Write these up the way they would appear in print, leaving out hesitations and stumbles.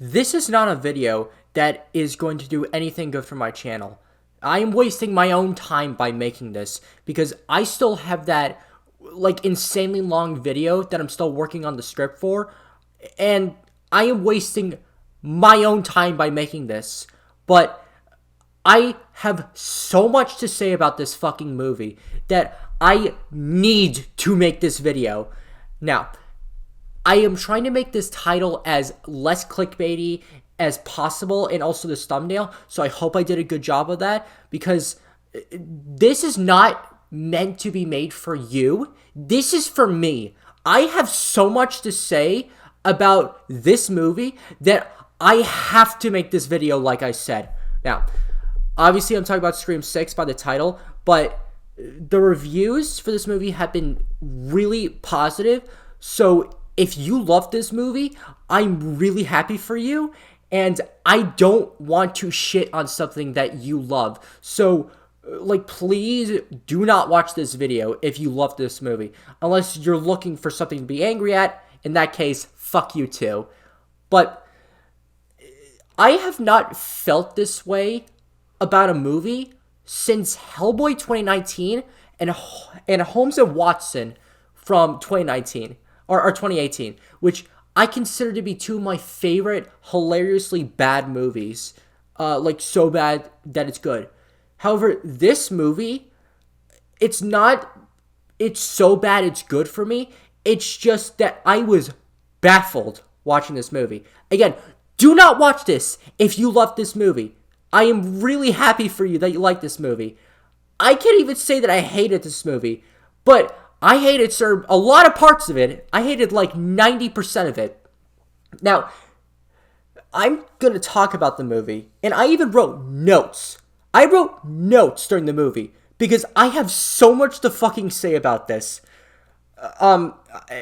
This is not a video that is going to do anything good for my channel. I am wasting my own time by making this because I still have that like insanely long video that I'm still working on the script for, and I am wasting my own time by making this. But I have so much to say about this fucking movie that I need to make this video. Now, I am trying to make this title as less clickbaity as possible, and also this thumbnail, so I hope I did a good job of that, because this is not meant to be made for you. This is for me. I have so much to say about this movie that I have to make this video, like I said. Now, obviously I'm talking about Scream 6 by the title, but the reviews for this movie have been really positive, so if you love this movie, I'm really happy for you, and I don't want to shit on something that you love. So, like, please do not watch this video if you love this movie, unless you're looking for something to be angry at. In that case, fuck you too. But I have not felt this way about a movie since Hellboy 2019 and Holmes and Watson from 2019. Or 2018, which I consider to be two of my favorite hilariously bad movies. Like, so bad that it's good. However, this movie, it's so bad it's good for me. It's just that I was baffled watching this movie. Again, do not watch this if you love this movie. I am really happy for you that you like this movie. I can't even say that I hated this movie, but I hated a lot of parts of it. I hated like 90% of it. Now, I'm going to talk about the movie, and I even wrote notes. I wrote notes during the movie because I have so much to fucking say about this.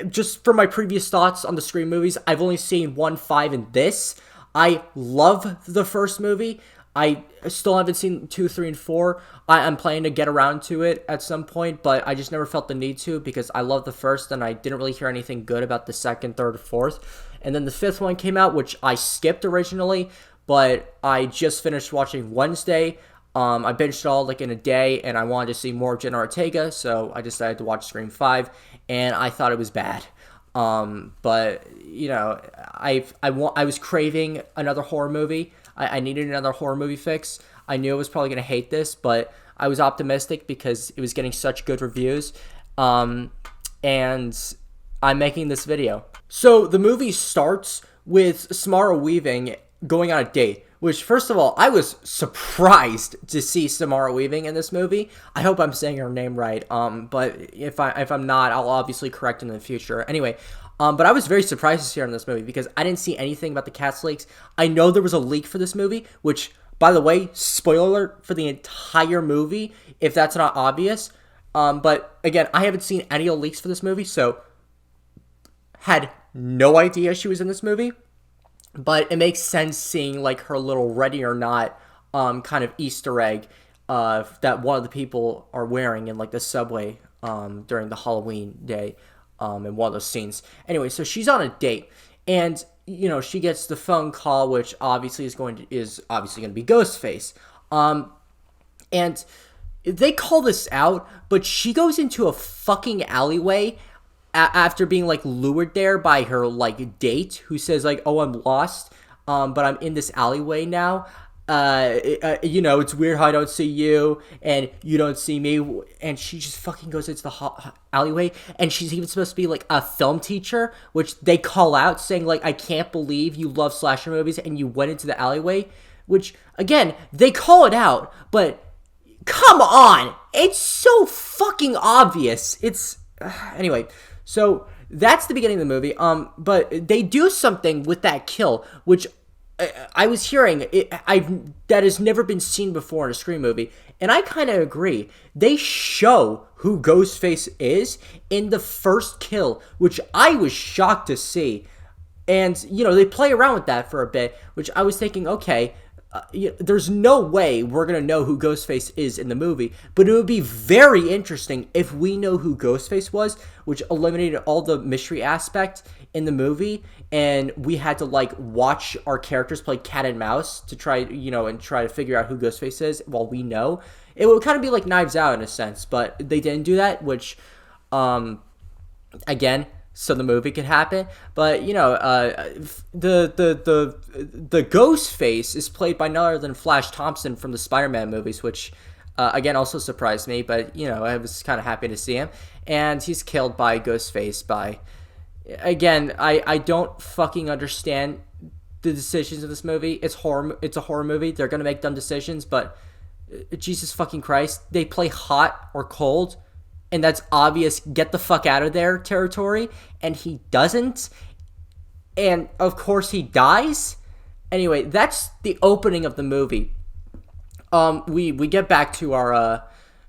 Just for my previous thoughts on the Scream movies, I've only seen 1, 5, and this. I love the first movie. I still haven't seen 2, 3, and 4. I'm planning to get around to it at some point, but I just never felt the need to because I love the first and I didn't really hear anything good about the second, third, or fourth. And then the fifth one came out, which I skipped originally, but I just finished watching Wednesday. I binged it all like in a day, and I wanted to see more of Jenna Ortega, so I decided to watch Scream 5, and I thought it was bad. But, you know, I was craving another horror movie. I needed another horror movie fix. I knew I was probably going to hate this, but I was optimistic because it was getting such good reviews. And I'm making this video. So the movie starts with Samara Weaving going on a date, which, first of all, I was surprised to see Samara Weaving in this movie. I hope I'm saying her name right. But if I'm not, I'll obviously correct in the future. Anyway, but I was very surprised to see her in this movie because I didn't see anything about the cast leaks. I know there was a leak for this movie, which, by the way, spoiler alert for the entire movie, if that's not obvious. But again, I haven't seen any leaks for this movie, so had no idea she was in this movie. But it makes sense seeing like her little ready or not kind of Easter egg that one of the people are wearing in like the subway during the Halloween day in one of those scenes. Anyway, so she's on a date, and you know she gets the phone call, which obviously is obviously going to be Ghostface, and they call this out, but she goes into a fucking alleyway after being like lured there by her like date, who says like, "Oh, I'm lost, but I'm in this alleyway now. You know, it's weird how I don't see you and you don't see me." And she just fucking goes into the alleyway, and she's even supposed to be like a film teacher, which they call out saying like, "I can't believe you love slasher movies and you went into the alleyway," which again, they call it out, but come on, it's so fucking obvious. It's anyway. So that's the beginning of the movie. But they do something with that kill, which I was hearing that has never been seen before in a Scream movie, and I kind of agree. They show who Ghostface is in the first kill, which I was shocked to see. And you know, they play around with that for a bit, which I was thinking, okay, there's no way we're going to know who Ghostface is in the movie, but it would be very interesting if we know who Ghostface was, which eliminated all the mystery aspect in the movie, and we had to like watch our characters play cat and mouse to try, and try to figure out who Ghostface is while we know. It would kind of be like Knives Out in a sense, but they didn't do that, which, again, so the movie could happen. But the Ghost Face is played by none other than Flash Thompson from the Spider-Man movies, which again also surprised me. But I was kind of happy to see him, and he's killed by Ghostface. Again, I don't fucking understand the decisions of this movie. It's a horror movie. They're gonna make dumb decisions, but Jesus fucking Christ, they play hot or cold. And that's obvious, get the fuck out of there territory. And he doesn't. And of course he dies. Anyway, that's the opening of the movie. We get back to our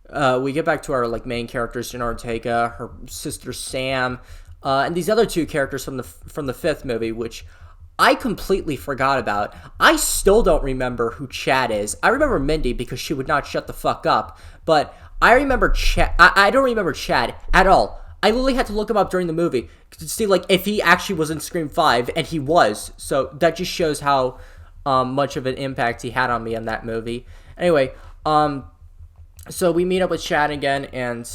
like main characters, Jenna Ortega, her sister Sam, and these other two characters from the fifth movie, which I completely forgot about. I still don't remember who Chad is. I remember Mindy because she would not shut the fuck up, but I remember Chad. I don't remember Chad at all. I literally had to look him up during the movie to see like if he actually was in Scream 5, and he was. So that just shows how much of an impact he had on me in that movie. Anyway, so we meet up with Chad again, and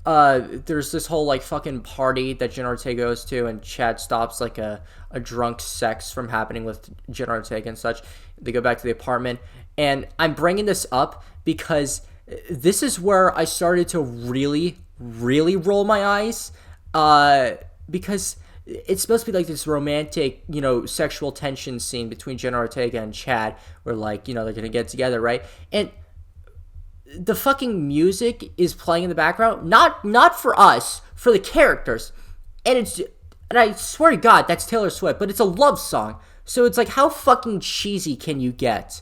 there's this whole like fucking party that Jenna Ortega goes to, and Chad stops like a drunk sex from happening with Jenna Ortega and such. They go back to the apartment, and I'm bringing this up because this is where I started to really, really roll my eyes, because it's supposed to be like this romantic, sexual tension scene between Jenna Ortega and Chad, where like, they're gonna get together, right? And the fucking music is playing in the background, not for us, for the characters, and I swear to God, that's Taylor Swift, but it's a love song, so it's like, how fucking cheesy can you get?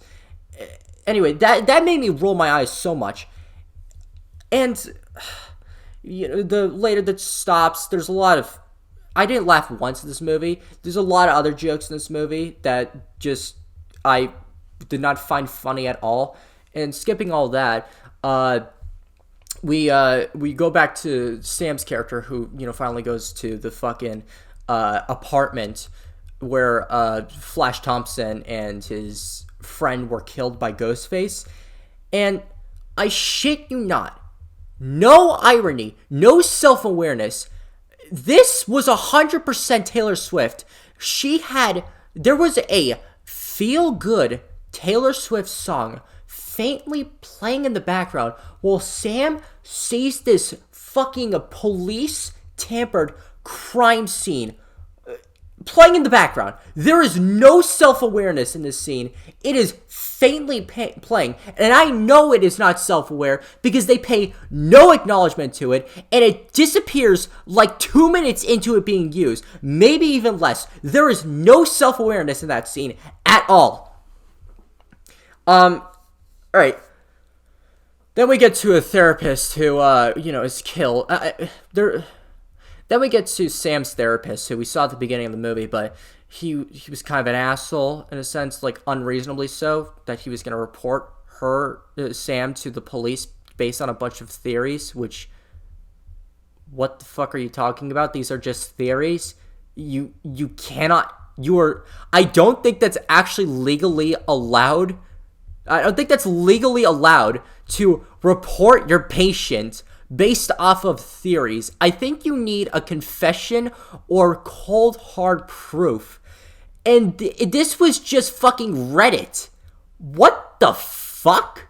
Anyway, that made me roll my eyes so much. And the later that stops, there's a lot of, I didn't laugh once in this movie. There's a lot of other jokes in this movie that just I did not find funny at all. And skipping all that, we go back to Sam's character, who finally goes to the fucking apartment where Flash Thompson and his friend were killed by Ghostface. And I shit you not, no irony, no self-awareness, this was 100% Taylor Swift. There was a feel-good Taylor Swift song faintly playing in the background while Sam sees this fucking police tampered crime scene playing in the background. There is no self-awareness in this scene. It is faintly playing, and I know it is not self-aware because they pay no acknowledgement to it, and it disappears like 2 minutes into it being used, maybe even less. There is no self-awareness in that scene at all. Alright. Then we get to a therapist who, is killed. Then we get to Sam's therapist, who we saw at the beginning of the movie, but he was kind of an asshole, in a sense, like unreasonably so, that he was going to report Sam, to the police based on a bunch of theories, which, what the fuck are you talking about? These are just theories. I don't think that's actually legally allowed. I don't think that's legally allowed to report your patient based off of theories. I think you need a confession or cold hard proof. And this was just fucking Reddit. What the fuck?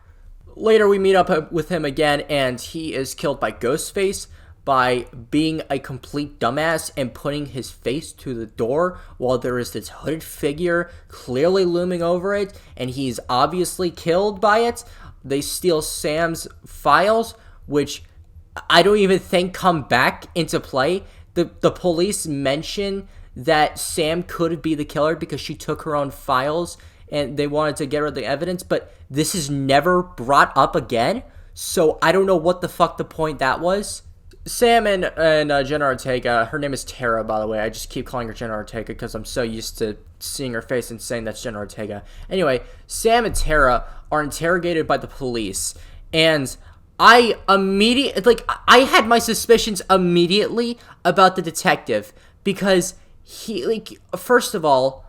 Later we meet up with him again, and he is killed by Ghostface by being a complete dumbass and putting his face to the door while there is this hooded figure clearly looming over it, and he's obviously killed by it. They steal Sam's files, which I don't even think come back into play. The police mention that Sam could be the killer because she took her own files and they wanted to get rid of the evidence, but this is never brought up again, so I don't know what the fuck the point that was. Sam and Jenna Ortega, her name is Tara, by the way. I just keep calling her Jenna Ortega because I'm so used to seeing her face and saying that's Jenna Ortega. Anyway, Sam and Tara are interrogated by the police, and I had my suspicions immediately about the detective because he, like, first of all,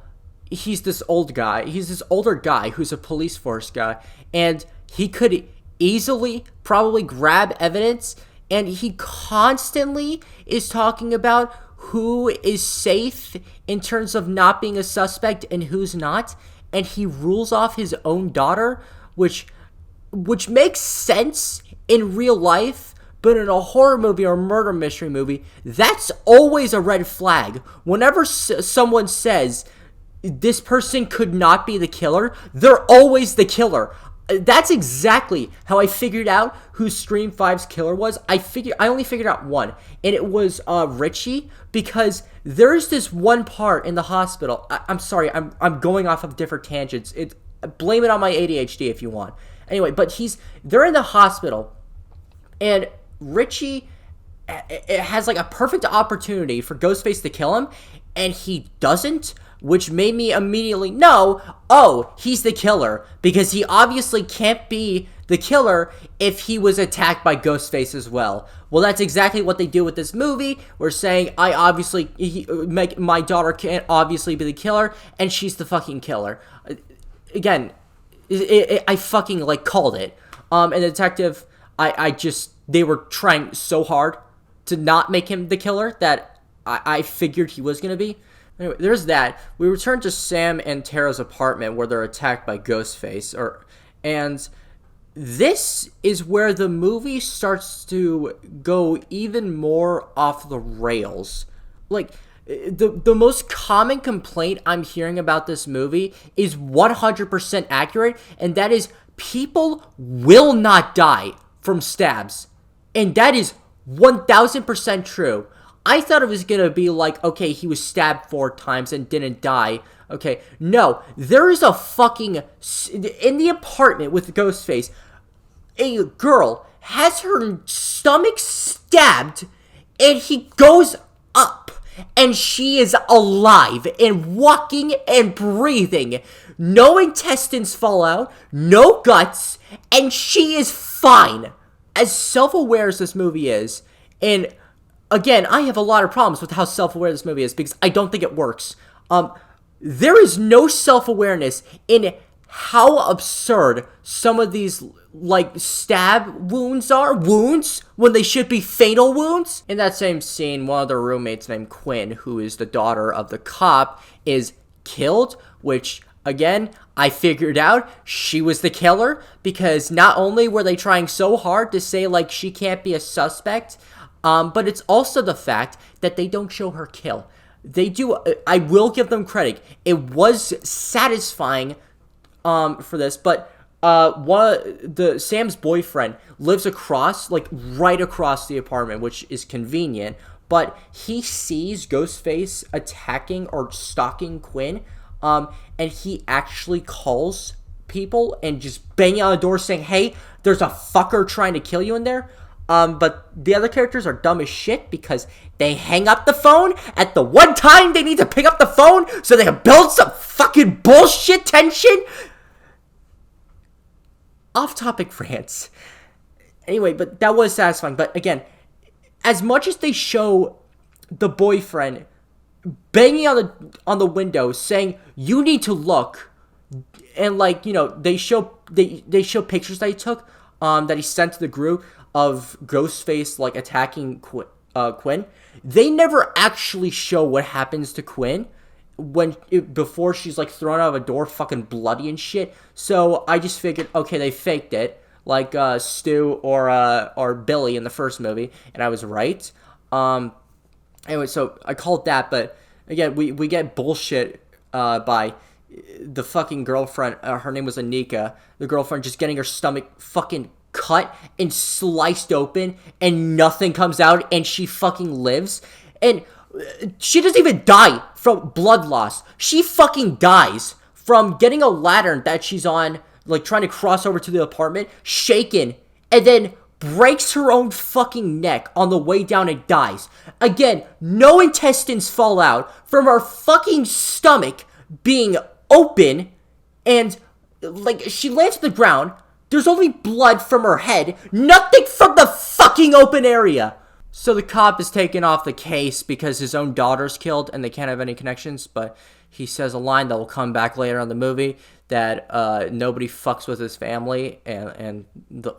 he's this old guy. He's this older guy who's a police force guy, and he could easily probably grab evidence, and he constantly is talking about who is safe in terms of not being a suspect and who's not, and he rules off his own daughter, which makes sense in real life, but in a horror movie or murder mystery movie, that's always a red flag. Whenever someone says this person could not be the killer, they're always the killer. That's exactly how I figured out who Scream 5's killer was. I only figured out one, and it was Richie, because there's this one part in the hospital. I'm sorry, I'm going off of different tangents. Blame it on my ADHD if you want. Anyway, but they're in the hospital, and Richie has like a perfect opportunity for Ghostface to kill him, and he doesn't, which made me immediately know, oh, he's the killer, because he obviously can't be the killer if he was attacked by Ghostface as well. Well, that's exactly what they do with this movie. We're saying, my daughter can't obviously be the killer, and she's the fucking killer. Again, I fucking, like, called it. And the detective, they were trying so hard to not make him the killer that I figured he was going to be. Anyway, there's that. We return to Sam and Tara's apartment where they're attacked by Ghostface. And this is where the movie starts to go even more off the rails. Like, the most common complaint I'm hearing about this movie is 100% accurate, and that is people will not die from stabs. And that is 1000% true. I thought it was going to be like, okay, he was stabbed 4 times and didn't die. Okay, no, there is a fucking, in the apartment with Ghostface, a girl has her stomach stabbed, and he goes up, and she is alive and walking and breathing. No intestines fall out, no guts, and she is fine. As self-aware as this movie is, and again, I have a lot of problems with how self-aware this movie is because I don't think it works. There is no self-awareness in how absurd some of these, like, stab wounds are. Wounds when they should be fatal wounds. In that same scene, one of their roommates named Quinn, who is the daughter of the cop, is killed, which, again, I figured out she was the killer because not only were they trying so hard to say, like, she can't be a suspect, but it's also the fact that they don't show her kill. They do. I will give them credit. It was satisfying for this, but Sam's boyfriend lives across, like, right across the apartment, which is convenient, but he sees Ghostface attacking or stalking Quinn, and he actually calls people and just banging on the door saying, hey, there's a fucker trying to kill you in there. But the other characters are dumb as shit because they hang up the phone at the one time they need to pick up the phone so they can build some fucking bullshit tension. Off-topic rants. Anyway, but that was satisfying. But again, as much as they show the boyfriend banging on the window saying, you need to look, and, like, you know, they show pictures that he took, that he sent to the group of Ghostface, like, attacking Quinn. They never actually show what happens to Quinn before she's, like, thrown out of a door fucking bloody and shit. So I just figured, okay, they faked it, like Stu or Billy in the first movie, and I was right. Anyway, so I called that, but again, we get bullshit by the fucking girlfriend. Her name was Anika. The girlfriend just getting her stomach fucking cut and sliced open, and nothing comes out, and she fucking lives. And she doesn't even die from blood loss. She fucking dies from getting a ladder that she's on, like, trying to cross over to the apartment, shaken, and then breaks her own fucking neck on the way down and dies. Again, no intestines fall out from her fucking stomach being open, and, like, she lands on the ground. There's only blood from her head, nothing from the fucking open area. So the cop is taken off the case because his own daughter's killed and they can't have any connections, but he says a line that will come back later in the movie that nobody fucks with his family, and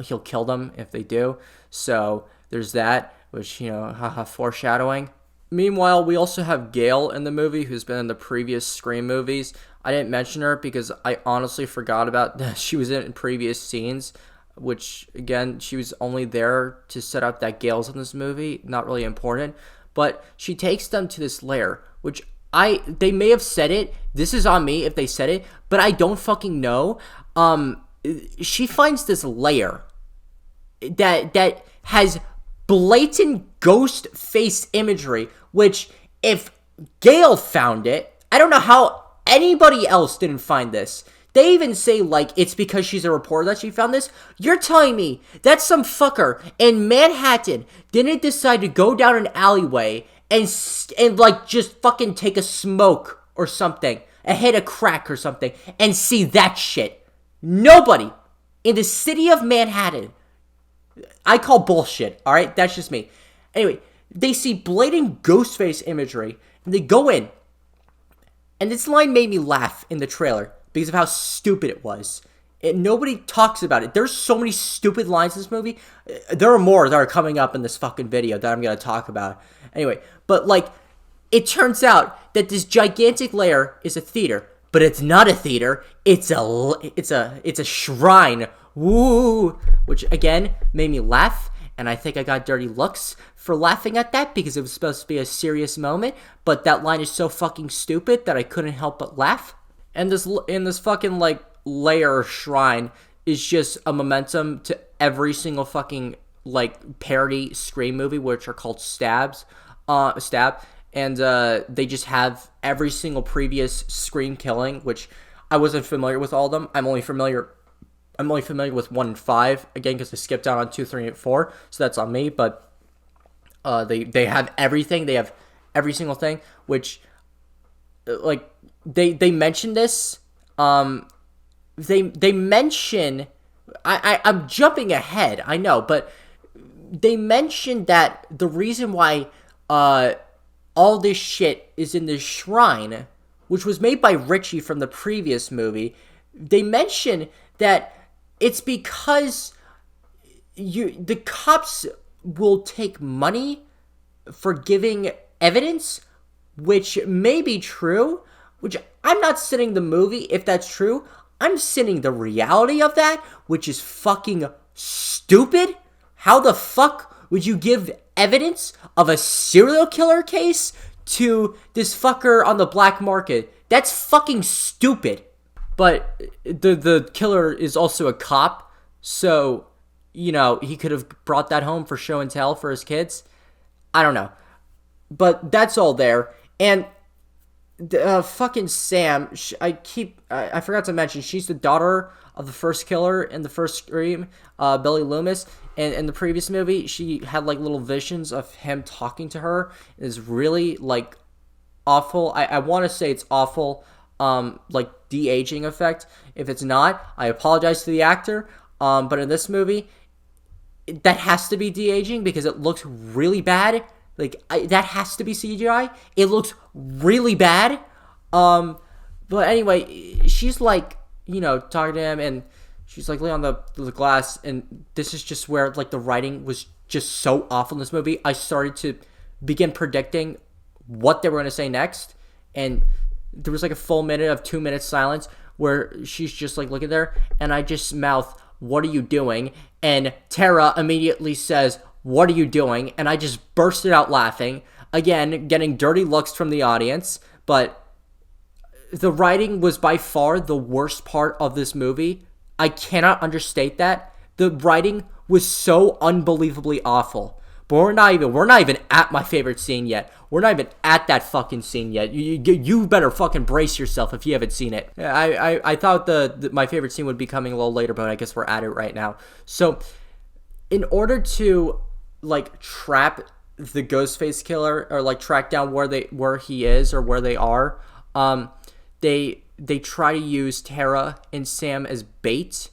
he'll kill them if they do. So there's that, which, haha, foreshadowing. Meanwhile, we also have Gail in the movie, who's been in the previous Scream movies. I didn't mention her because I honestly forgot about that she was in previous scenes, which, again, she was only there to set up that Gail's in this movie. Not really important. But she takes them to this lair, which they may have said it. This is on me if they said it, but I don't fucking know. She finds this lair that has blatant ghost face imagery, which if Gail found it, I don't know how anybody else didn't find this. They even say, like, it's because she's a reporter that she found this. You're telling me that some fucker in Manhattan didn't decide to go down an alleyway and like, just fucking take a smoke or something, and hit a crack or something, and see that shit? Nobody in the city of Manhattan. I call bullshit, alright? That's just me. Anyway, they see blatant ghost face imagery, and they go in. And this line made me laugh in the trailer because of how stupid it was. And nobody talks about it. There's so many stupid lines in this movie. There are more that are coming up in this fucking video that I'm going to talk about. Anyway, but like, it turns out that this gigantic lair is a theater. But it's not a theater. It's a shrine. Woo! Which, again, made me laugh. And I think I got dirty looks for laughing at that because it was supposed to be a serious moment. But that line is so fucking stupid that I couldn't help but laugh. And this fucking, like, lair shrine is just a momentum to every single fucking, like, parody Scream movie, which are called Stab. And they just have every single previous Scream killing, which I wasn't familiar with all of them. I'm only familiar with 1 and 5, again, because I skipped out on 2, 3, and 4, so that's on me. But they have everything. They have every single thing, which, like, they mention this. They mention. I'm jumping ahead, I know, but they mention that the reason why all this shit is in this shrine, which was made by Richie from the previous movie. They mention that it's because the cops will take money for giving evidence, which may be true, which I'm not sitting the movie if that's true. I'm sitting the reality of that, which is fucking stupid. How the fuck would you give evidence of a serial killer case to this fucker on the black market? That's fucking stupid. But the killer is also a cop, so, he could have brought that home for show and tell for his kids. I don't know. But that's all there. And fucking Sam, I forgot to mention, she's the daughter of the first killer in the first Scream, Billy Loomis. And in the previous movie, she had, like, little visions of him talking to her. It is really, like, awful. I want to say it's awful, like, de-aging effect. If it's not, I apologize to the actor. But in this movie, that has to be de-aging because it looks really bad. Like, that has to be CGI. It looks really bad. But anyway, she's, like, talking to him, and she's, like, laying on the glass, and this is just where, like, the writing was just so awful in this movie. I started to begin predicting what they were going to say next, and there was, like, a full minute of 2 minutes silence where she's just, like, looking there, and I just mouth, "What are you doing?" And Tara immediately says, "What are you doing?" And I just bursted out laughing. Again, getting dirty looks from the audience, but the writing was by far the worst part of this movie. I cannot understate that. The writing was so unbelievably awful. But we're not even at my favorite scene yet. We're not even at that fucking scene yet. You better fucking brace yourself if you haven't seen it. I thought my favorite scene would be coming a little later, but I guess we're at it right now. So, in order to, like, trap the Ghostface killer, or, like, track down where he is or where they are, they try to use Tara and Sam as bait,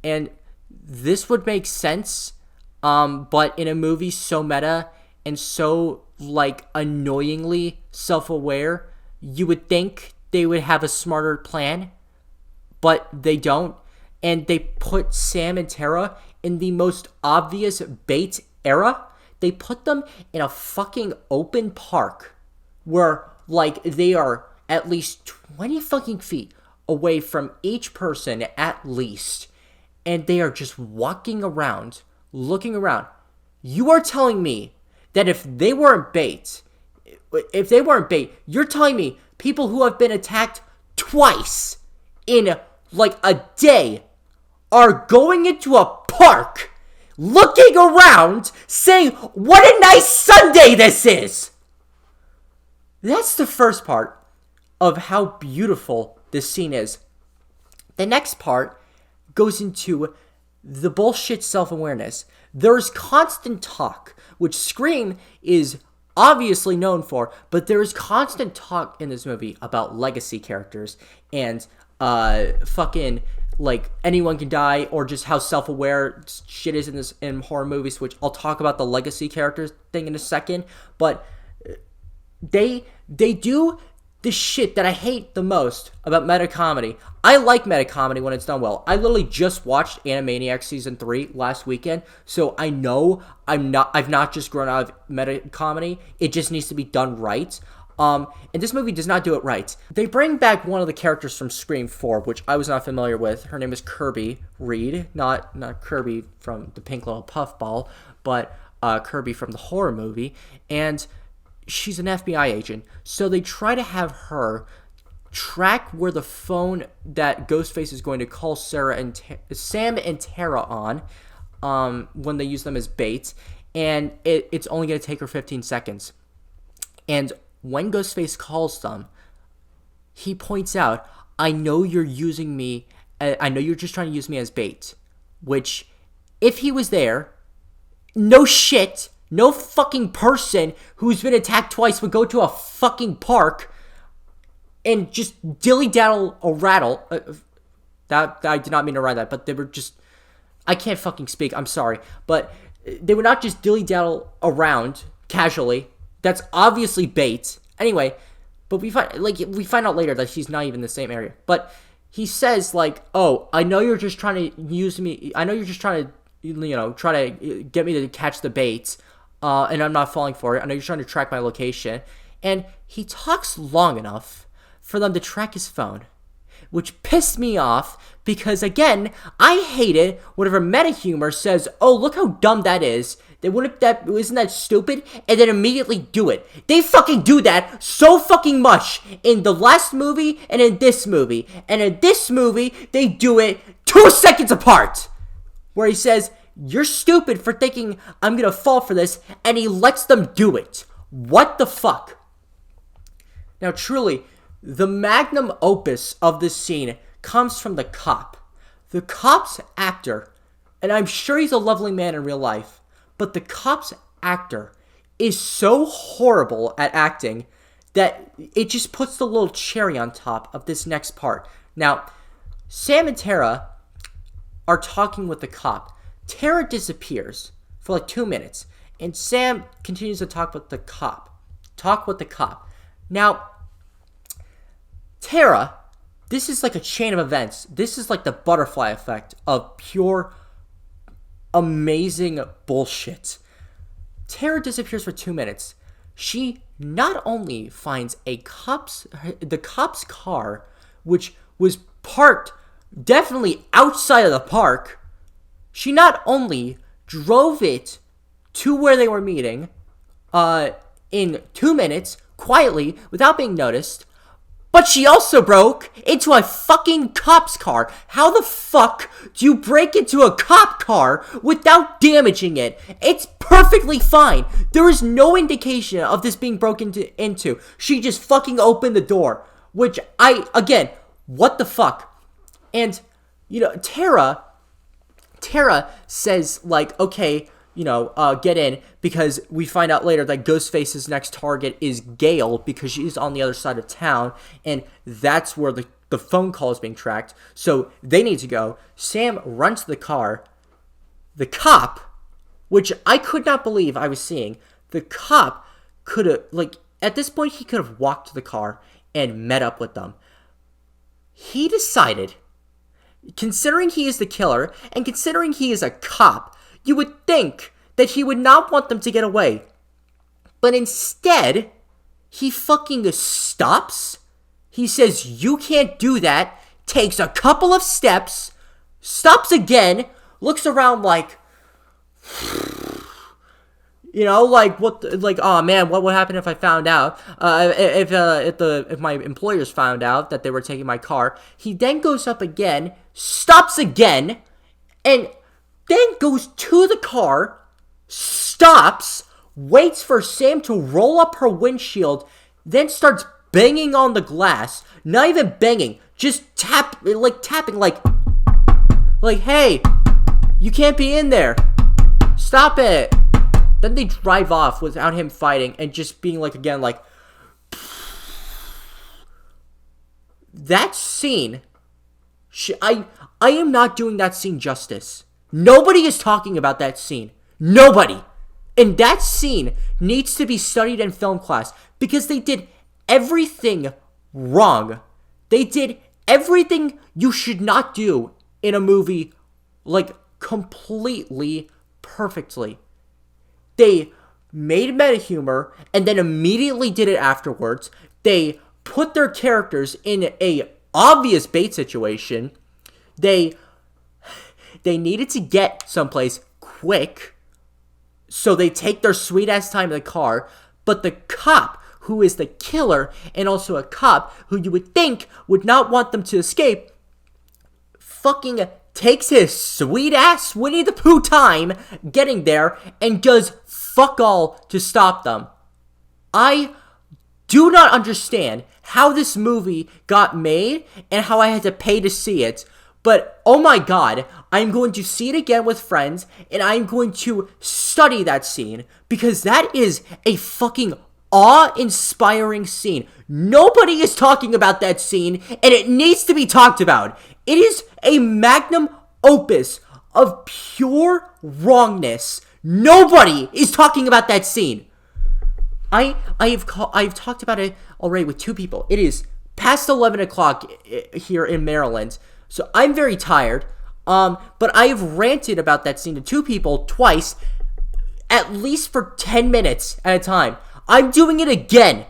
and this would make sense, but in a movie so meta, and so, like, annoyingly self-aware, you would think they would have a smarter plan, but they don't. And they put Sam and Tara in the most obvious bait era. They put them in a fucking open park where, like, they are at least 20 fucking feet away from each person at least. And they are just walking around, looking around. You are telling me that if they weren't bait, you're telling me people who have been attacked twice in, like, a day are going into a park, looking around, saying, what a nice Sunday this is! That's the first part of how beautiful this scene is. The next part goes into the bullshit self-awareness. There's constant talk, which Scream is obviously known for, but there is constant talk in this movie about legacy characters and fucking, like, anyone can die, or just how self-aware shit is in horror movies, which I'll talk about the legacy characters thing in a second. But they do the shit that I hate the most about meta-comedy. I like meta-comedy when it's done well. I literally just watched Animaniacs Season 3 last weekend, so I know I've not just grown out of meta-comedy. It just needs to be done right. And this movie does not do it right. They bring back one of the characters from Scream 4, which I was not familiar with. Her name is Kirby Reed, not Kirby from the Pink Little Puffball, but Kirby from the horror movie. And she's an FBI agent, so they try to have her track where the phone that Ghostface is going to call Sam and Tara on when they use them as bait, and it's only going to take her 15 seconds. And when Ghostface calls them, he points out, I know you're using me, I know you're just trying to use me as bait, which, if he was there, no shit, no fucking person who's been attacked twice would go to a fucking park and just dilly-daddle or rattle. That I did not mean to write that, but they were just... I can't fucking speak, I'm sorry. But they would not just dilly-daddle around casually. That's obviously bait. Anyway, but we find out later that she's not even in the same area. But he says, like, oh, I know you're just trying to use me. I know you're just trying to, try to get me to catch the bait. And I'm not falling for it. I know you're trying to track my location. And he talks long enough for them to track his phone, which pissed me off because, again, I hate it whenever meta-humor says, oh, look how isn't that stupid? And then immediately do it. They fucking do that so fucking much in the last movie and in this movie. And in this movie, they do it 2 seconds apart. Where he says, you're stupid for thinking I'm gonna fall for this, and he lets them do it. What the fuck? Now, truly, the magnum opus of this scene comes from the cop. The cop's actor, and I'm sure he's a lovely man in real life, but the cop's actor is so horrible at acting that it just puts the little cherry on top of this next part. Now, Sam and Tara are talking with the cop. Tara disappears for like 2 minutes, and Sam continues to talk with the cop. Now, Tara, this is like a chain of events. This is like the butterfly effect of pure, amazing bullshit. Tara disappears for 2 minutes. She not only finds the cop's car, which was parked definitely outside of the park. She not only drove it to where they were meeting in 2 minutes, quietly, without being noticed, but she also broke into a fucking cop's car. How the fuck do you break into a cop car without damaging it? It's perfectly fine. There is no indication of this being broken into. She just fucking opened the door, which again, what the fuck? And, Tara says, like, okay, get in, because we find out later that Ghostface's next target is Gail, because she's on the other side of town, and that's where the phone call is being tracked, so they need to go. Sam runs to the car. The cop, which I could not believe I was seeing, the cop could have, like, at this point, he could have walked to the car and met up with them. He decided, considering he is the killer, and considering he is a cop, you would think that he would not want them to get away. But instead, he fucking stops. He says, you can't do that, takes a couple of steps, stops again, looks around like, you know, like, oh man, what would happen if I found out, if my employers found out that they were taking my car. He then goes up again, stops again, and then goes to the car, stops, waits for Sam to roll up her windshield, then starts banging on the glass. Not even banging, just tapping, like, hey, you can't be in there. Stop it. Then they drive off without him fighting and just being like, again, like, that scene, I am not doing that scene justice. Nobody is talking about that scene. Nobody. And that scene needs to be studied in film class because they did everything wrong. They did everything you should not do in a movie, like, completely perfectly. They made meta humor and then immediately did it afterwards. They put their characters in a obvious bait situation. They needed to get someplace quick, so they take their sweet ass time in the car. But the cop, who is the killer and also a cop who you would think would not want them to escape, fucking takes his sweet ass Winnie the Pooh time getting there and does fuck all to stop them. I do not understand how this movie got made and how I had to pay to see it. But, oh my god, I'm going to see it again with friends, and I'm going to study that scene, because that is a fucking awe-inspiring scene. Nobody is talking about that scene, and it needs to be talked about. It is a magnum opus of pure wrongness. Nobody is talking about that scene. I've talked about it already with two people. It is past 11 o'clock here in Maryland, so I'm very tired. But I've ranted about that scene to two people twice, at least for 10 minutes at a time. I'm doing it again.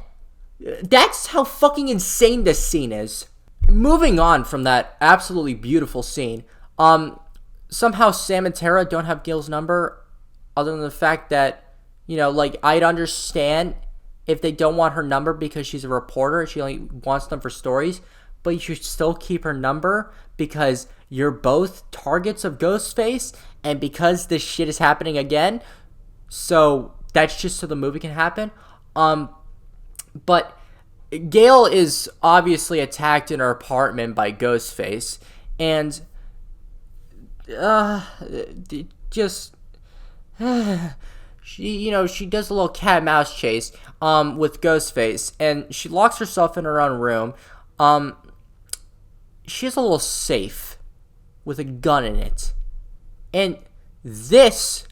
That's how fucking insane this scene is. Moving on from that absolutely beautiful scene, somehow Sam and Tara don't have Gil's number, other than the fact that, you know, like, I'd understand if they don't want her number because she's a reporter, she only wants them for stories, but you should still keep her number because you're both targets of Ghostface, and because this shit is happening again, so that's just so the movie can happen. But Gail is obviously attacked in her apartment by Ghostface, and she does a little cat and mouse chase with Ghostface, and she locks herself in her own room. She has a little safe with a gun in it, and this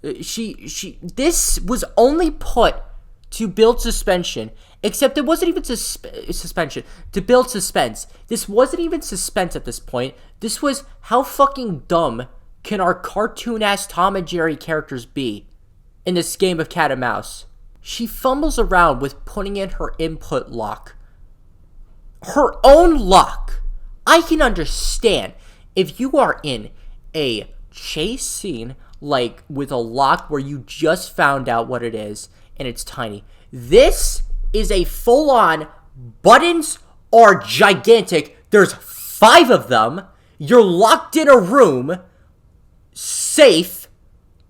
was only put to build suspension, except it wasn't even suspension, to build suspense. This wasn't even suspense at this point. This was, how fucking dumb can our cartoon-ass Tom and Jerry characters be in this game of cat and mouse? She fumbles around with putting in her input lock. Her own lock. I can understand if you are in a chase scene, like with a lock where you just found out what it is, and it's tiny. This is a full-on buttons are gigantic. There's 5 of them. You're locked in a room, safe,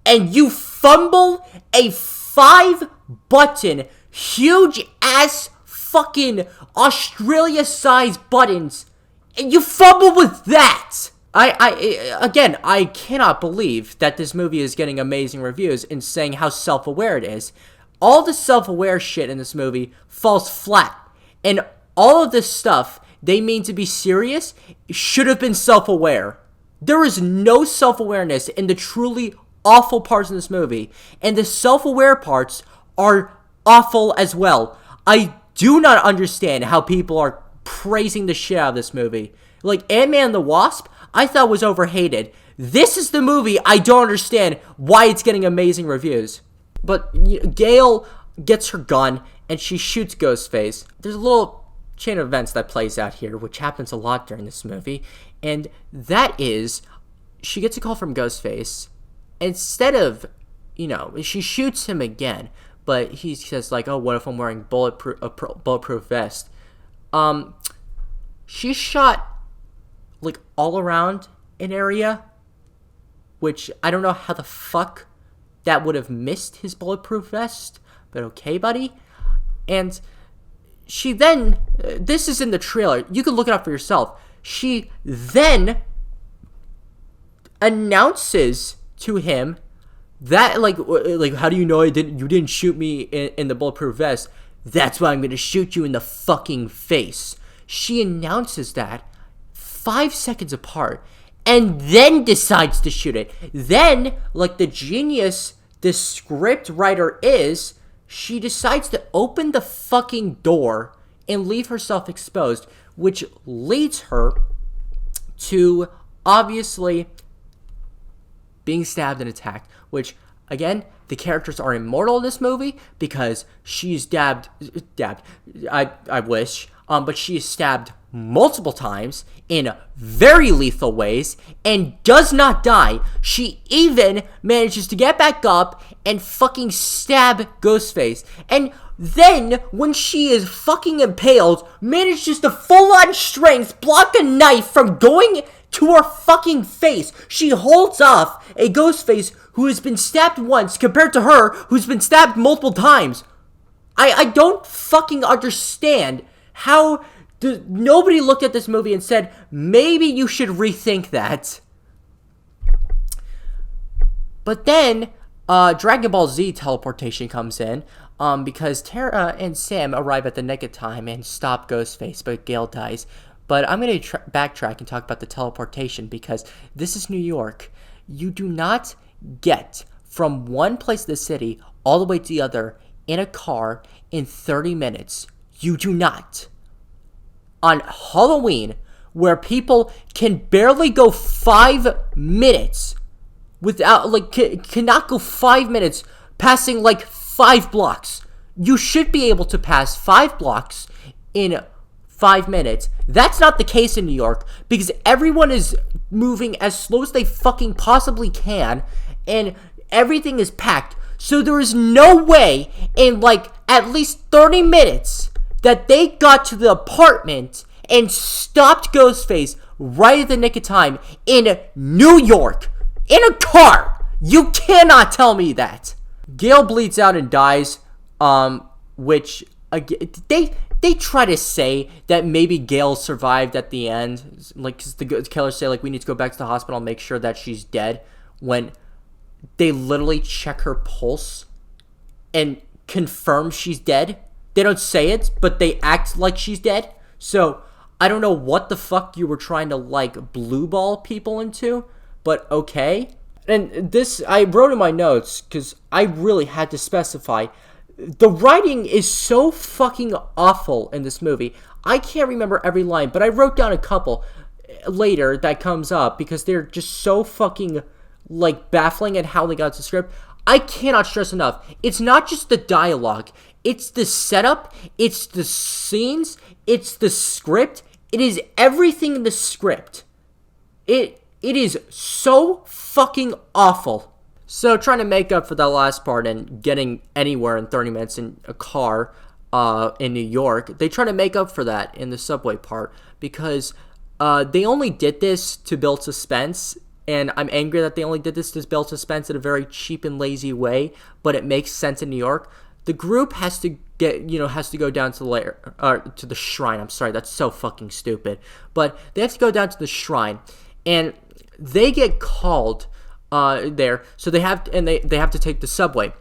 and you fumble a 5-button, huge-ass fucking Australia-sized buttons, and you fumble with that. I cannot believe that this movie is getting amazing reviews and saying how self-aware it is. All the self-aware shit in this movie falls flat. And all of this stuff they mean to be serious should have been self-aware. There is no self-awareness in the truly awful parts in this movie. And the self-aware parts are awful as well. I do not understand how people are praising the shit out of this movie. Like, Ant-Man and the Wasp, I thought was overhated. This is the movie I don't understand why it's getting amazing reviews. But Gale gets her gun, and she shoots Ghostface. There's a little chain of events that plays out here, which happens a lot during this movie, and that is, she gets a call from Ghostface. Instead of, she shoots him again, but he says, like, oh, what if I'm wearing a bulletproof vest? She shot, like, all around an area, which I don't know how the fuck that would have missed his bulletproof vest, but okay, buddy. And she then, this is in the trailer, you can look it up for yourself. She then announces to him that, like how do you know you didn't shoot me in the bulletproof vest? That's why I'm going to shoot you in the fucking face. She announces that 5 seconds apart and then decides to shoot it. Then, like the genius the script writer is, she decides to open the fucking door and leave herself exposed, which leads her to, obviously, being stabbed and attacked, which, again, the characters are immortal in this movie because she's dabbed, I wish, but she is stabbed multiple times in very lethal ways and does not die. She even manages to get back up and fucking stab Ghostface. And then, when she is fucking impaled, manages to full-on strength block a knife from going to her fucking face. She holds off a Ghostface who has been stabbed once compared to her who's been stabbed multiple times. I don't fucking understand how nobody looked at this movie and said, maybe you should rethink that. But then, Dragon Ball Z teleportation comes in, because Tara and Sam arrive at the nick of time and stop Ghostface, but Gale dies. But I'm going to backtrack and talk about the teleportation, because this is New York. You do not get from one place in the city all the way to the other in a car in 30 minutes. You do not. On Halloween, where people can barely go 5 minutes without, cannot go 5 minutes passing, 5 blocks. You should be able to pass 5 blocks in 5 minutes. That's not the case in New York, because everyone is moving as slow as they fucking possibly can, and everything is packed. So there is no way in, at least 30 minutes that they got to the apartment and stopped Ghostface right at the nick of time in New York, in a car. You cannot tell me that. Gale bleeds out and dies, which, they try to say that maybe Gale survived at the end, because the killers say, we need to go back to the hospital and make sure that she's dead, when they literally check her pulse and confirm she's dead. They don't say it, but they act like she's dead. So, I don't know what the fuck you were trying to, blue ball people into, but okay. And this, I wrote in my notes, because I really had to specify, the writing is so fucking awful in this movie. I can't remember every line, but I wrote down a couple later that comes up, because they're just so fucking, baffling at how they got to the script. I cannot stress enough, it's not just the dialogue. It's the setup, it's the scenes, it's the script, it is everything in the script. It is so fucking awful. So, trying to make up for that last part and getting anywhere in 30 minutes in a car in New York, they try to make up for that in the subway part, because they only did this to build suspense, and I'm angry that they only did this to build suspense in a very cheap and lazy way, but it makes sense in New York. The group has to go down to the shrine. I'm sorry, that's so fucking stupid. But they have to go down to the shrine, and they get called there. So they have to take the subway,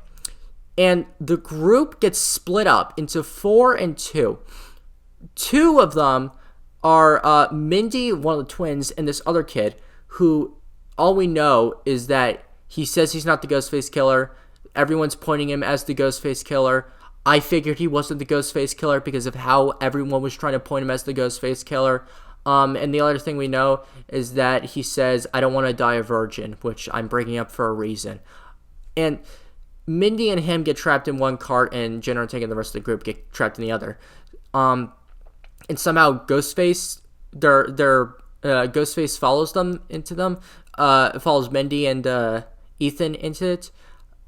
and the group gets split up into 4 and 2. 2 of them are Mindy, one of the twins, and this other kid who all we know is that he says he's not the Ghostface killer. everyone's pointing him as the Ghostface killer. I figured he wasn't the Ghostface killer because of how everyone was trying to point him as the Ghostface killer. And the other thing we know is that he says, I don't want to die a virgin, which I'm bringing up for a reason. And Mindy and him get trapped in one cart, and Jenna Ortega and the rest of the group get trapped in the other. And somehow Ghostface, Ghostface follows them into them, follows Mindy and Ethan into it,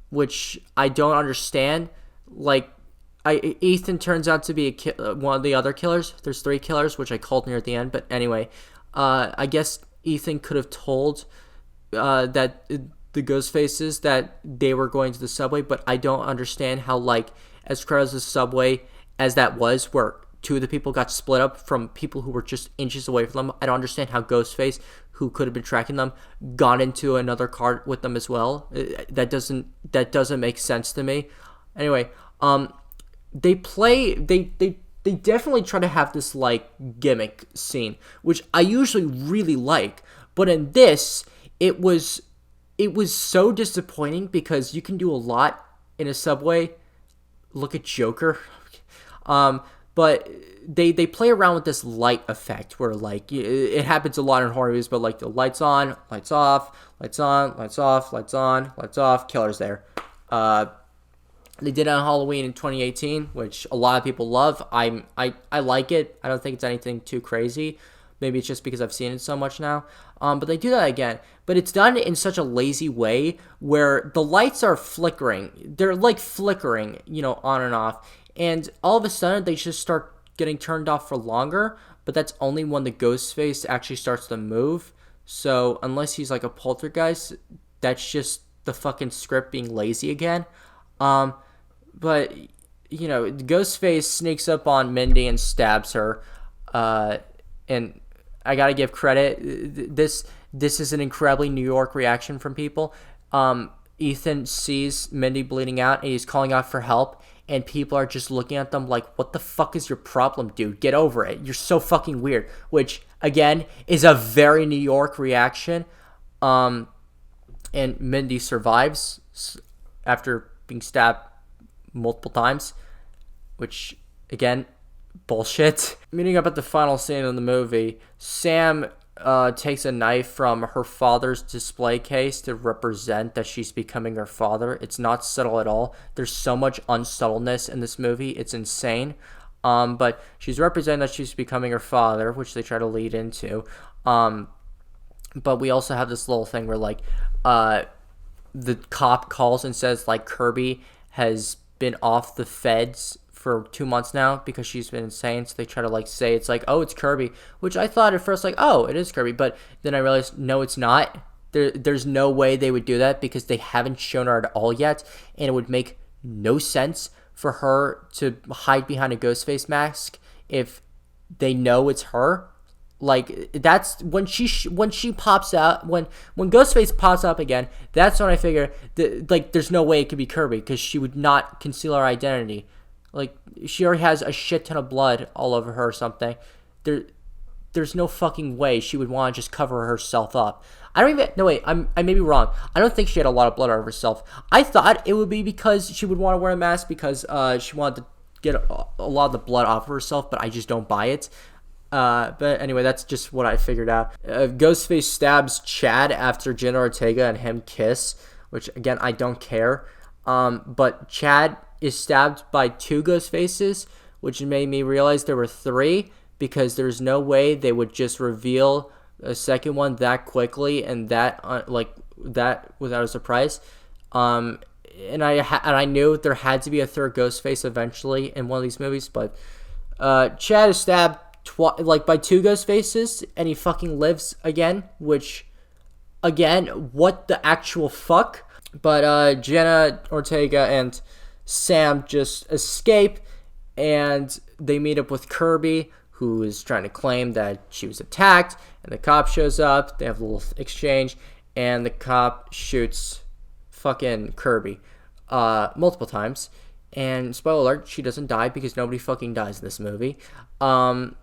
which I don't understand. Like, Ethan turns out to be one of the other killers. There's 3 killers, which I called near the end. But anyway, I guess Ethan could have told that the Ghostfaces that they were going to the subway, but I don't understand how, like, as crowded as the subway as that was, where 2 of the people got split up from people who were just inches away from them. I don't understand how Ghostface, who could have been tracking them, got into another car with them as well. That doesn't make sense to me. Anyway, they definitely try to have this, like, gimmick scene, which I usually really like, but in this, it was so disappointing because you can do a lot in a subway. Look at Joker. But they play around with this light effect where, like, it happens a lot in horror movies, but, like, the lights on, lights off, lights on, lights off, lights on, lights off, killer's there. They did it on Halloween in 2018, which a lot of people love. I like it. I don't think it's anything too crazy. Maybe it's just because I've seen it so much now. But they do that again. But it's done in such a lazy way where the lights are flickering. They're, like, flickering, on and off. And all of a sudden, they just start getting turned off for longer. But that's only when the ghost face actually starts to move. So unless he's, like, a poltergeist, that's just the fucking script being lazy again. But, Ghostface sneaks up on Mindy and stabs her. And I gotta give credit. This is an incredibly New York reaction from people. Ethan sees Mindy bleeding out, and he's calling out for help. And people are just looking at them like, what the fuck is your problem, dude? Get over it. You're so fucking weird. Which, again, is a very New York reaction. And Mindy survives after being stabbed multiple times, which, again, bullshit. Meeting up at the final scene of the movie, Sam takes a knife from her father's display case to represent that she's becoming her father. It's not subtle at all. There's so much unsubtleness in this movie. It's insane. But she's representing that she's becoming her father, which they try to lead into. But we also have this little thing where, like, the cop calls and says, like, Kirby has been off the feds for 2 months now because she's been insane. So they try to, like, say it's like, oh, it's Kirby, which I thought at first, like, oh, it is Kirby. But then I realized, no, it's not. There's no way they would do that because they haven't shown her at all yet. And it would make no sense for her to hide behind a ghost face mask if they know it's her. Like, that's when she pops out, when Ghostface pops up again, that's when I figure that, like, there's no way it could be Kirby because she would not conceal her identity. Like, she already has a shit ton of blood all over her or something. There's no fucking way she would want to just cover herself up. I may be wrong. I don't think she had a lot of blood on herself. I thought it would be because she would want to wear a mask because she wanted to get a lot of the blood off of herself, but I just don't buy it. But anyway, that's just what I figured out. Ghostface stabs Chad after Jenna Ortega and him kiss, which, again, I don't care. But Chad is stabbed by 2 Ghostfaces, which made me realize there were 3 because there's no way they would just reveal a second one that quickly and that without a surprise. And I knew there had to be a 3rd Ghostface eventually in one of these movies, but Chad is stabbed by 2 Ghostfaces, and he fucking lives again, which, again, what the actual fuck? But Jenna Ortega and Sam just escape, and they meet up with Kirby, who is trying to claim that she was attacked, and the cop shows up. They have a little exchange, and the cop shoots fucking Kirby multiple times. And spoiler alert, she doesn't die because nobody fucking dies in this movie. And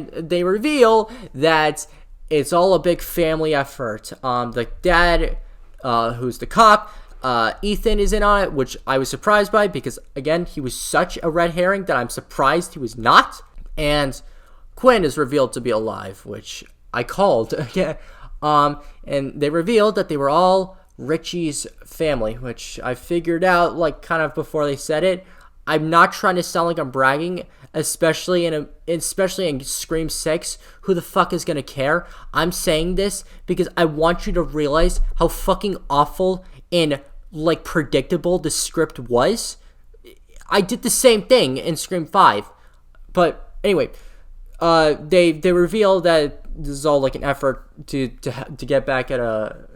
they reveal that it's all a big family effort. The dad, who's the cop, Ethan is in on it, which I was surprised by because, again, he was such a red herring that I'm surprised he was not. And Quinn is revealed to be alive, which I called. And they revealed that they were all Richie's family, which I figured out, like, kind of before they said it. I'm not trying to sound like I'm bragging, especially in Scream 6. Who the fuck is gonna care? I'm saying this because I want you to realize how fucking awful and, like, predictable the script was. I did the same thing in Scream 5. But anyway, they reveal that this is all like an effort to get back at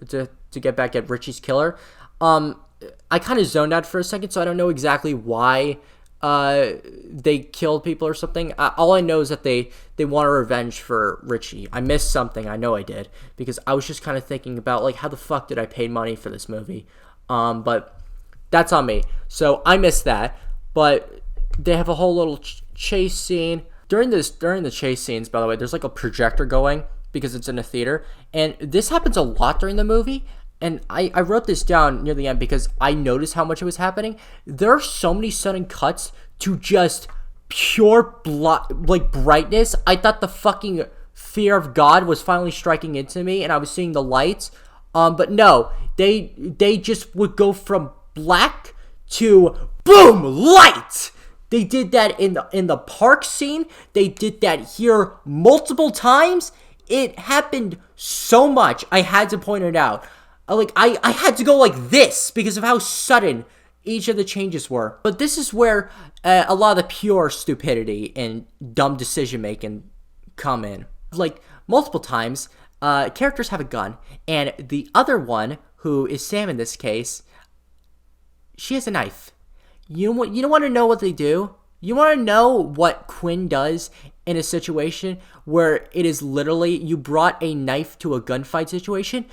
to get back at Richie's killer. I kind of zoned out for a second, so I don't know exactly why they killed people or something. All I know is that they want a revenge for Richie. I missed something. I know I did, because I was just kind of thinking about, like, how the fuck did I pay money for this movie? But that's on me. So I missed that. But they have a whole little chase scene. During the chase scenes, by the way, there's like a projector going because it's in a theater. And this happens a lot during the movie. And I wrote this down near the end because I noticed how much it was happening. There are so many sudden cuts to just pure brightness. I thought the fucking fear of God was finally striking into me and I was seeing the lights. But no, they just would go from black to boom, light. They did that in the park scene. They did that here multiple times. It happened so much. I had to point it out. Like, I had to go like this because of how sudden each of the changes were. But this is where a lot of the pure stupidity and dumb decision-making come in. Like, multiple times, characters have a gun, and the other one, who is Sam in this case, she has a knife. You don't want to know what they do? You want to know what Quinn does in a situation where it is literally you brought a knife to a gunfight situation?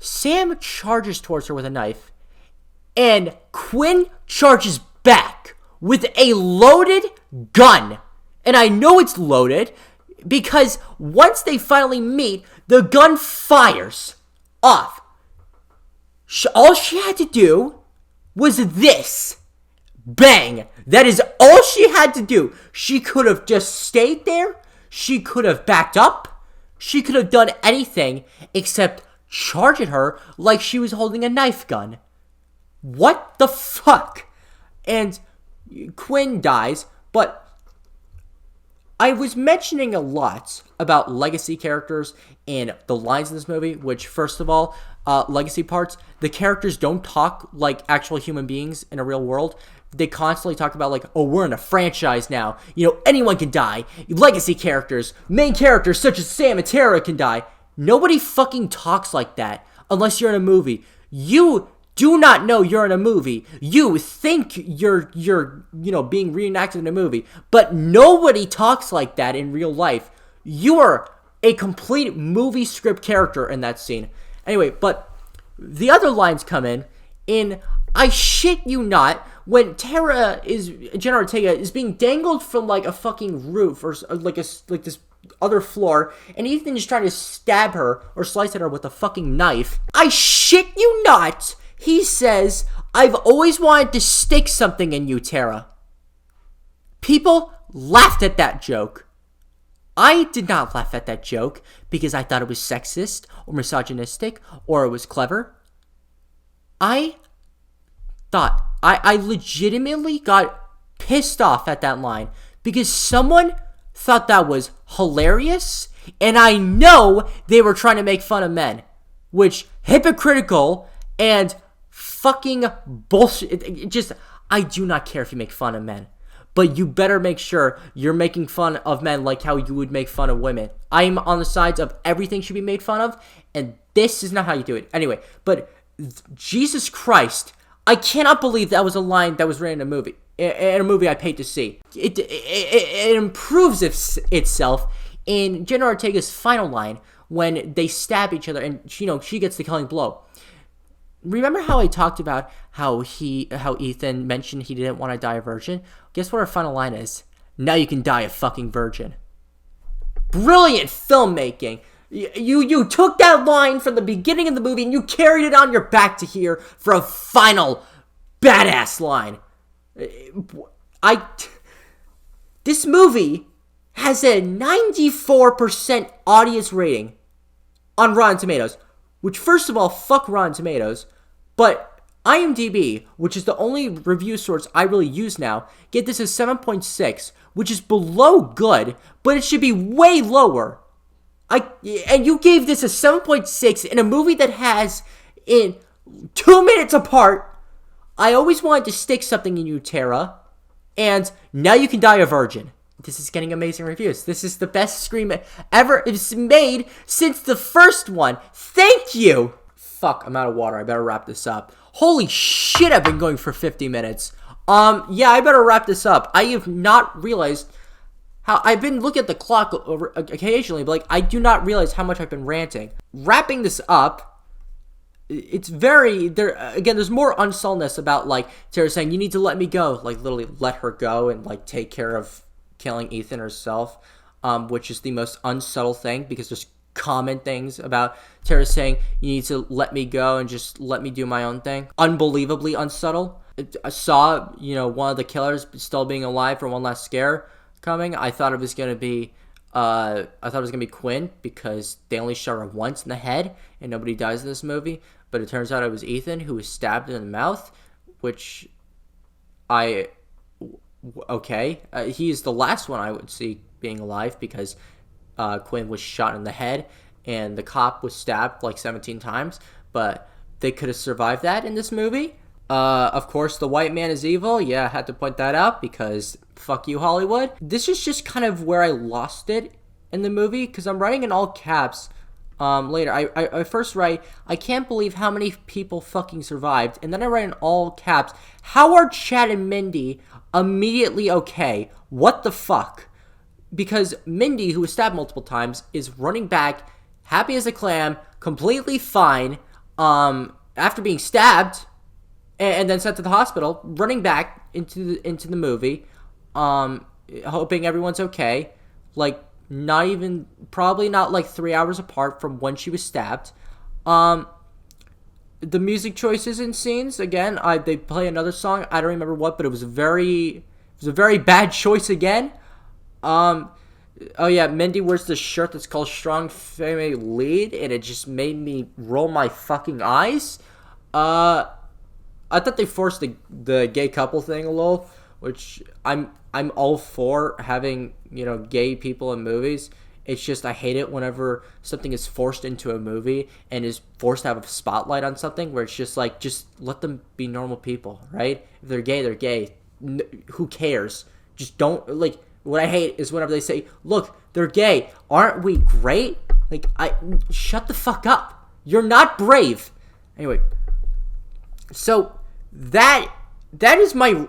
Sam charges towards her with a knife, and Quinn charges back with a loaded gun. And I know it's loaded because once they finally meet, the gun fires off. All she had to do was this. Bang! That is all she had to do. She could have just stayed there. She could have backed up. She could have done anything except charge at her like she was holding a knife gun. What the fuck? And Quinn dies, but I was mentioning a lot about legacy characters and the lines in this movie, which, first of all, legacy parts, the characters don't talk like actual human beings in a real world. They constantly talk about, like, oh, we're in a franchise now. You know, anyone can die. Legacy characters, main characters such as Sam and Tara can die. Nobody fucking talks like that unless you're in a movie. You do not know you're in a movie. You think you're being reenacted in a movie, but nobody talks like that in real life. You are a complete movie script character in that scene. Anyway, but the other lines come in I shit you not, when Jenna Ortega is being dangled from, like, a fucking roof or like this other floor, and Ethan is trying to stab her or slice at her with a fucking knife. I shit you not, he says, I've always wanted to stick something in you, Tara. People laughed at that joke. I did not laugh at that joke because I thought it was sexist or misogynistic or it was clever. I legitimately got pissed off at that line because someone thought that was hilarious, and I know they were trying to make fun of men, which hypocritical and fucking bullshit. I do not care if you make fun of men, but you better make sure you're making fun of men like how you would make fun of women. I'm on the sides of everything should be made fun of, and this is not how you do it. Anyway, but Jesus Christ, I cannot believe that was a line that was written in a movie. In a movie I paid to see. It improves itself in Jenna Ortega's final line when they stab each other and, she gets the killing blow. Remember how I talked about how Ethan mentioned he didn't want to die a virgin? Guess what our final line is? Now you can die a fucking virgin. Brilliant filmmaking. You took that line from the beginning of the movie and you carried it on your back to here for a final badass line. This movie has a 94% audience rating on Rotten Tomatoes, which, first of all, fuck Rotten Tomatoes, but IMDb, which is the only review source I really use now, get this as 7.6, which is below good, but it should be way lower. And you gave this a 7.6 in a movie that has, in 2 minutes apart, I always wanted to stick something in you, Tara, and now you can die a virgin. This is getting amazing reviews. This is the best Scream ever made since the first one. Thank you! Fuck, I'm out of water. I better wrap this up. Holy shit, I've been going for 50 minutes. Yeah, I better wrap this up. I have not realized how I've been looking at the clock occasionally, but I do not realize how much I've been ranting. Wrapping this up, it's very again. There's more unsulness about Tara saying you need to let me go, literally let her go and take care of killing Ethan herself, which is the most unsubtle thing because there's common things about Tara saying you need to let me go and just let me do my own thing. Unbelievably unsubtle. I saw one of the killers still being alive for one last scare coming. I thought it was gonna be Quinn because they only shot her once in the head and nobody dies in this movie. But it turns out it was Ethan who was stabbed in the mouth, which he is the last one I would see being alive because Quinn was shot in the head and the cop was stabbed 17 times. But they could have survived that in this movie. Of course, the white man is evil. Yeah, I had to point that out because fuck you, Hollywood. This is just kind of where I lost it in the movie because I'm writing in all caps later. I first write, I can't believe how many people fucking survived. And then I write in all caps, how are Chad and Mindy immediately okay? What the fuck? Because Mindy, who was stabbed multiple times, is running back, happy as a clam, completely fine, after being stabbed and then sent to the hospital, running back into the movie, hoping everyone's okay, probably not 3 hours apart from when she was stabbed. The music choices and scenes, again, they play another song, I don't remember what, but it was a very bad choice again. Oh yeah, Mindy wears this shirt that's called Strong Female Lead, and it just made me roll my fucking eyes. I thought they forced the gay couple thing a little, which I'm all for having, gay people in movies. It's just I hate it whenever something is forced into a movie and is forced to have a spotlight on something where it's just just let them be normal people, right? If they're gay, they're gay. Who cares? Just don't, what I hate is whenever they say, look, they're gay. Aren't we great? Shut the fuck up. You're not brave. Anyway, so that is my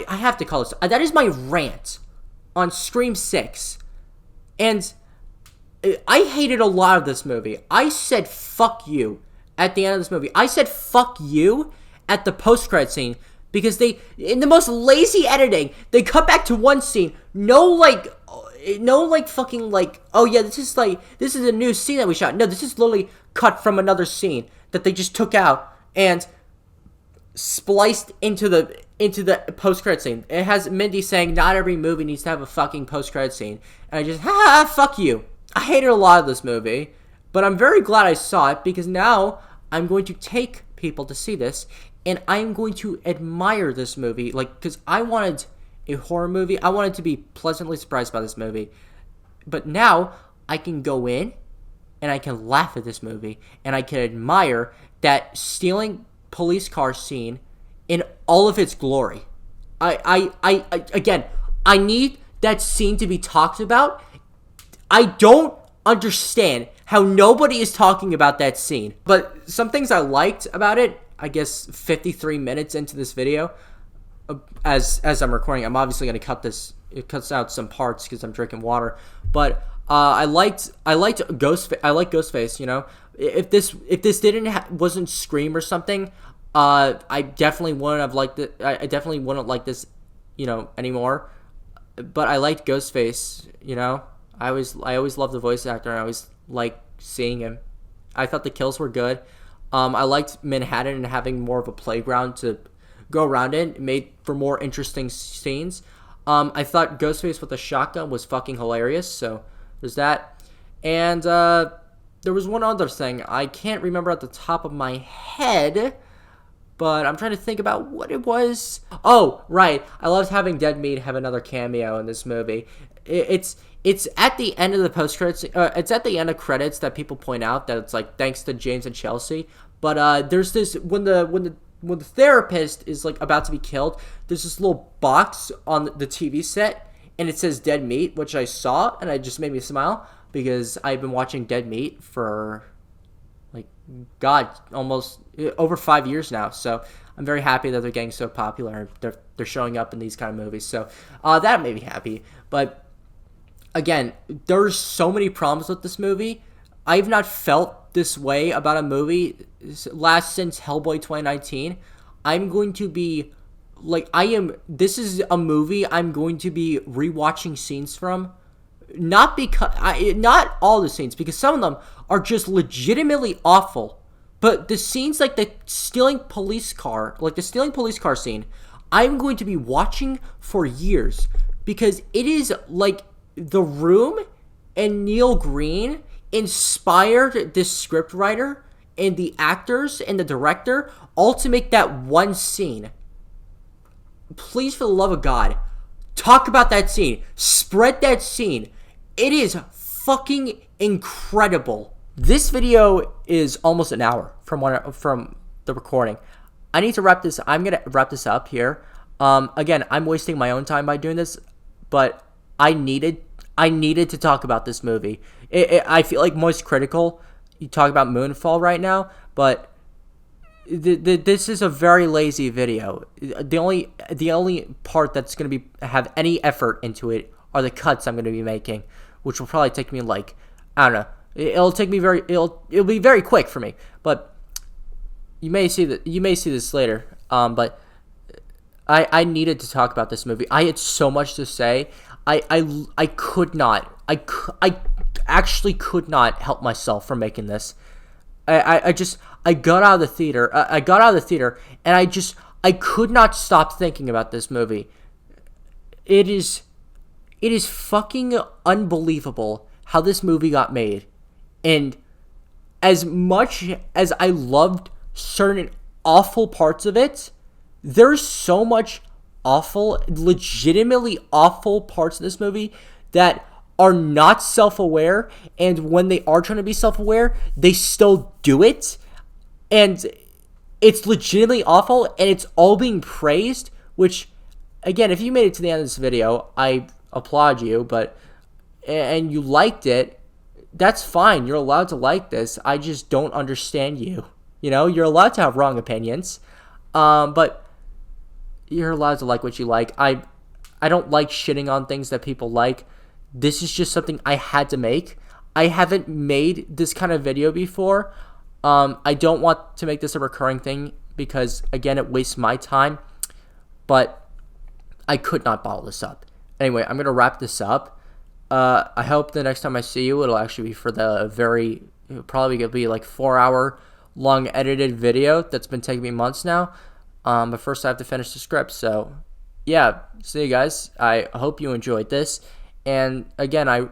I have to call this, that is my rant on Scream 6. And I hated a lot of this movie. I said fuck you at the end of this movie. I said fuck you at the post-credit scene because they, in the most lazy editing, they cut back to one scene. No fucking oh yeah, this is a new scene that we shot. No, this is literally cut from another scene that they just took out and spliced into the post-credit scene. It has Mindy saying not every movie needs to have a fucking post-credit scene. And I just, fuck you. I hated a lot of this movie, but I'm very glad I saw it because now I'm going to take people to see this and I'm going to admire this movie. Because I wanted a horror movie. I wanted to be pleasantly surprised by this movie. But now I can go in and I can laugh at this movie and I can admire that stealing police car scene in all of its glory. Again, I need that scene to be talked about. I don't understand how nobody is talking about that scene. But some things I liked about it, I guess 53 minutes into this video, as I'm recording, I'm obviously going to cut this. It cuts out some parts because I'm drinking water. But I liked Ghostface. I like Ghostface. If this wasn't Scream or something, I definitely wouldn't have liked it. I definitely wouldn't like this, anymore. But I liked Ghostface. I always loved the voice actor. And I always like seeing him. I thought the kills were good. I liked Manhattan and having more of a playground to go around in. It made for more interesting scenes. I thought Ghostface with a shotgun was fucking hilarious, so there's that. And there was one other thing. I can't remember at the top of my head, but I'm trying to think about what it was. Oh, right. I loved having Dead Meat have another cameo in this movie. It's at the end of the post credits. It's at the end of credits that people point out that it's like thanks to James and Chelsea. But there's this when the therapist is like about to be killed, there's this little box on the TV set, and it says Dead Meat, which I saw, and it just made me smile because I've been watching Dead Meat for almost over 5 years now. So I'm very happy that they're getting so popular. They're showing up in these kind of movies. So that made me happy. But again, there's so many problems with this movie. I've not felt this way about a movie since Hellboy 2019. I'm going to be this is a movie I'm going to be rewatching scenes from. Not all the scenes, because some of them are just legitimately awful. But the scenes like the stealing police car scene, I'm going to be watching for years because it is like The Room and Neil Green inspired this script writer and the actors and the director all to make that one scene. Please, for the love of God, talk about that scene. Spread that scene. It is fucking incredible. This video is almost an hour from the recording. I need to wrap this. I'm gonna wrap this up here. Again, I'm wasting my own time by doing this, but I needed to talk about this movie. I feel like most critical. You talk about Moonfall right now, but this is a very lazy video. The only part that's gonna have any effort into it are the cuts I'm gonna be making, which will probably take me I don't know. It'll be very quick for me, but you may see this later. But I needed to talk about this movie. I had so much to say. I actually could not help myself from making this. I got out of the theater. And I could not stop thinking about this movie. It is fucking unbelievable how this movie got made. And as much as I loved certain awful parts of it, there's so much legitimately awful parts of this movie that are not self-aware, and when they are trying to be self-aware, they still do it, and it's legitimately awful, and it's all being praised, which, again, if you made it to the end of this video, I applaud you, and you liked it, that's fine. You're allowed to like this. I just don't understand you. You're allowed to have wrong opinions, but you're allowed to like what you like. I don't like shitting on things that people like. This is just something I had to make. I haven't made this kind of video before. I don't want to make this a recurring thing because, again, it wastes my time, but I could not bottle this up. Anyway, I'm going to wrap this up. I hope the next time I see you, it'll actually be for it'll probably going to be 4-hour long edited video that's been taking me months now. But first I have to finish the script. So yeah, see you guys. I hope you enjoyed this. And again,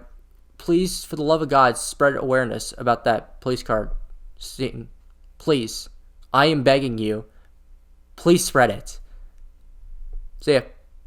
please, for the love of God, spread awareness about that police car scene. Please. I am begging you. Please spread it. See ya.